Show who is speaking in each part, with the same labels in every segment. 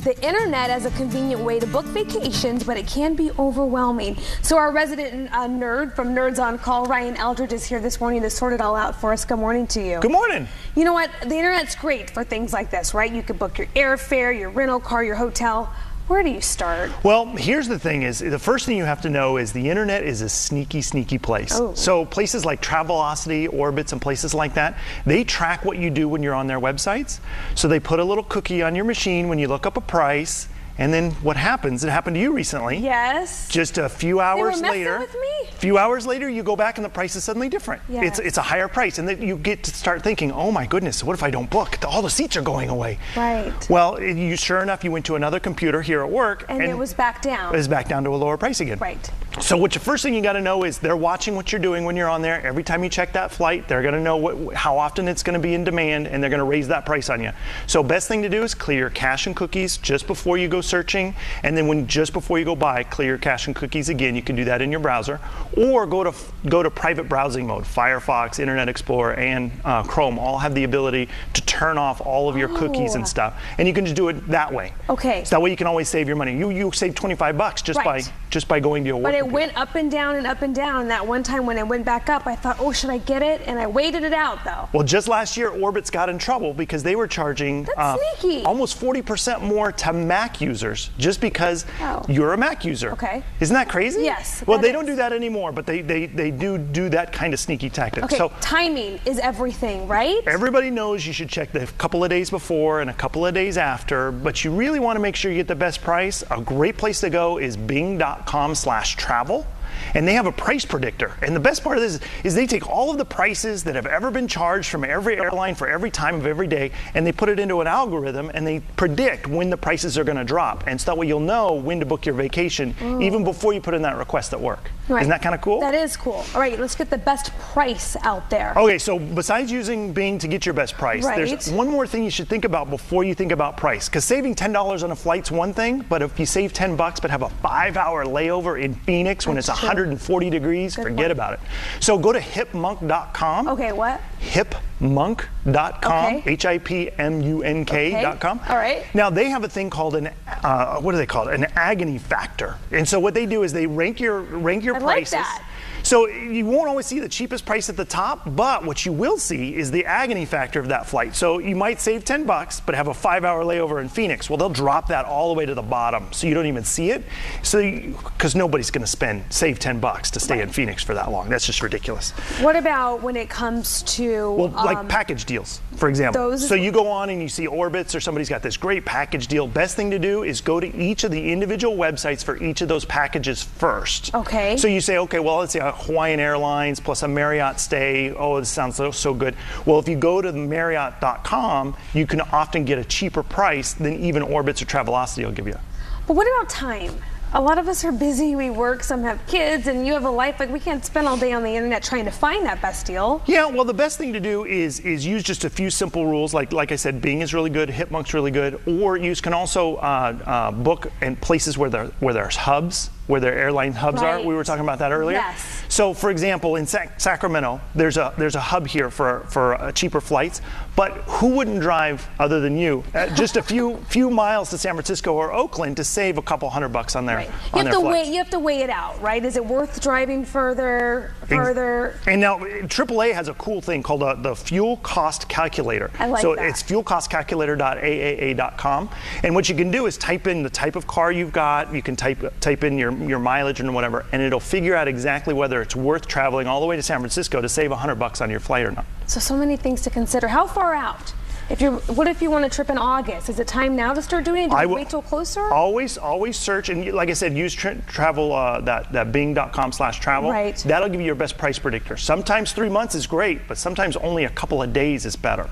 Speaker 1: the internet as a convenient way to book vacations, but it can be overwhelming. So our resident nerd from Nerds on Call, Ryan Eldridge, is here this morning to sort it all out for us. Good morning to you.
Speaker 2: Good morning.
Speaker 1: You know what? The internet's great for things like this, right? You could book your airfare, your rental car, your hotel. Where do you start?
Speaker 2: Well, here's the thing is, the first thing you have to know is the internet is a sneaky, sneaky place.
Speaker 1: Oh.
Speaker 2: So places like Travelocity, Orbitz, and places like that, they track what you do when you're on their websites. So they put a little cookie on your machine when you look up a price, and then what happens, it happened to you recently.
Speaker 1: Yes.
Speaker 2: Just a few hours
Speaker 1: They were
Speaker 2: later.
Speaker 1: messing with me?
Speaker 2: A few hours later, you go back and the price is suddenly different.
Speaker 1: Yes.
Speaker 2: It's a higher price, and then you get to start thinking, oh my goodness, what if I don't book? All the seats are going away.
Speaker 1: Right.
Speaker 2: Well, sure enough, you went to another computer here at work.
Speaker 1: And it was back down.
Speaker 2: It was back down to a lower price again.
Speaker 1: Right.
Speaker 2: So the first thing you got to know is they're watching what you're doing when you're on there. Every time you check that flight, they're going to know how often it's going to be in demand, and they're going to raise that price on you. So best thing to do is clear your cache and cookies just before you go searching, and then just before you go buy, clear your cache and cookies again. You can do that in your browser, or go to private browsing mode. Firefox, Internet Explorer, and Chrome all have the ability to turn off all of your cookies and stuff, and you can just do it that way.
Speaker 1: Okay.
Speaker 2: So that way you can always save your money. You save $25 just by going to your work.
Speaker 1: But it went up and down and up and down. And that one time when it went back up, I thought, oh, should I get it? And I waited it out, though.
Speaker 2: Well, just last year, Orbitz got in trouble because they were charging almost 40% more to Mac users just because you're a Mac user.
Speaker 1: Okay.
Speaker 2: Isn't that crazy?
Speaker 1: Yes.
Speaker 2: Well, they don't do that anymore, but they do that kind of sneaky tactic.
Speaker 1: Okay,
Speaker 2: so
Speaker 1: timing is everything, right?
Speaker 2: Everybody knows you should check the couple of days before and a couple of days after, but you really want to make sure you get the best price. A great place to go is bing.com/travel. And they have a price predictor. And the best part of this is they take all of the prices that have ever been charged from every airline for every time of every day, and they put it into an algorithm, and they predict when the prices are going to drop. And so that way you'll know when to book your vacation even before you put in that request at work.
Speaker 1: Right.
Speaker 2: Isn't that kind of cool?
Speaker 1: That is cool. All right, let's get the best price out there.
Speaker 2: Okay, so besides using Bing to get your best price, there's one more thing you should think about before you think about price. Because saving $10 on a flight's one thing, but if you save $10 but have a 5-hour layover in Phoenix when it's 140 degrees, forget about it. So go to hipmunk.com.
Speaker 1: Okay, what?
Speaker 2: Hipmunk.com,
Speaker 1: Okay.
Speaker 2: HIPMUNK.com.
Speaker 1: Okay. All right.
Speaker 2: Now they have a thing called an what do they call it? An agony factor. And so what they do is they rank your prices.
Speaker 1: Like that.
Speaker 2: So you won't always see the cheapest price at the top, but what you will see is the agony factor of that flight. So you might save $10 but have a 5-hour layover in Phoenix. Well, they'll drop that all the way to the bottom so you don't even see it. So because nobody's going to save $10 to stay in Phoenix for that long. That's just ridiculous.
Speaker 1: What about when it comes to
Speaker 2: like package deals, for example. So you go on and you see Orbitz or somebody's got this great package deal. Best thing to do is go to each of the individual websites for each of those packages first.
Speaker 1: Okay.
Speaker 2: So you say, okay, well, let's say Hawaiian Airlines plus a Marriott stay. Oh, this sounds so good. Well, if you go to Marriott.com, you can often get a cheaper price than even Orbitz or Travelocity will give you.
Speaker 1: But what about time? A lot of us are busy, we work, some have kids, and you have a life. Like, we can't spend all day on the internet trying to find that best deal.
Speaker 2: Yeah, well, the best thing to do is use just a few simple rules. Like I said, Bing is really good, Hipmunk's really good, or you can also book in places where there's hubs, where their airline hubs are. We were talking about that earlier.
Speaker 1: Yes.
Speaker 2: So, for example, in Sacramento, there's a hub here for cheaper flights. But who wouldn't drive, other than you, just a few miles to San Francisco or Oakland to save a couple $100 on their flights?
Speaker 1: You have to weigh it out, right? Is it worth driving further?
Speaker 2: And now AAA has a cool thing called the fuel cost calculator.
Speaker 1: I like
Speaker 2: so
Speaker 1: that.
Speaker 2: it's fuelcostcalculator.aaa.com, and what you can do is type in the type of car you've got. You can type in your mileage and whatever, and it'll figure out exactly whether it's worth traveling all the way to San Francisco to save $100 on your flight or not.
Speaker 1: So many things to consider. How far out? What if you want a trip in August? Is it time now to start doing it? Do you wait till closer?
Speaker 2: Always search, and like I said, use travel that bing.com/travel.
Speaker 1: Right.
Speaker 2: That'll give you your best price predictor. Sometimes 3 months is great, but sometimes only a couple of days is better.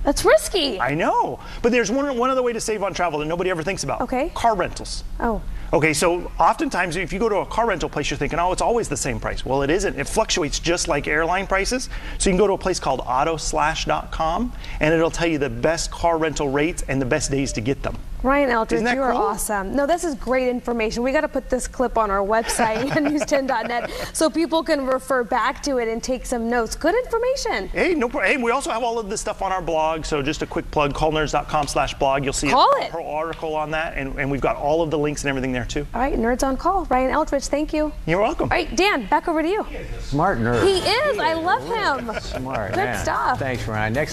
Speaker 1: That's risky.
Speaker 2: I know, but there's one other way to save on travel that nobody ever thinks about.
Speaker 1: Okay.
Speaker 2: Car rentals.
Speaker 1: Oh.
Speaker 2: Okay, so oftentimes if you go to a car rental place, you're thinking, oh, it's always the same price. Well, it isn't. It fluctuates just like airline prices. So you can go to a place called autoslash.com, and it'll tell you the best car rental rates and the best days to get them.
Speaker 1: Ryan Eldridge,
Speaker 2: Isn't that
Speaker 1: you are
Speaker 2: cool?
Speaker 1: awesome. No, this is great information. We got to put this clip on our website, news10.net, so people can refer back to it and take some notes. Good information.
Speaker 2: Hey, no problem. Hey, we also have all of this stuff on our blog, so just a quick plug, callnerds.com/blog. You'll see a whole article on that, and we've got all of the links and everything there too.
Speaker 1: All right, Nerds on Call. Ryan Eldridge, thank you.
Speaker 2: You're welcome.
Speaker 1: All right, Dan, back over to you.
Speaker 3: Smart nerd.
Speaker 1: He is. I love him.
Speaker 3: Smart.
Speaker 1: Good
Speaker 3: man.
Speaker 1: stuff.
Speaker 3: Thanks, Ryan. Next.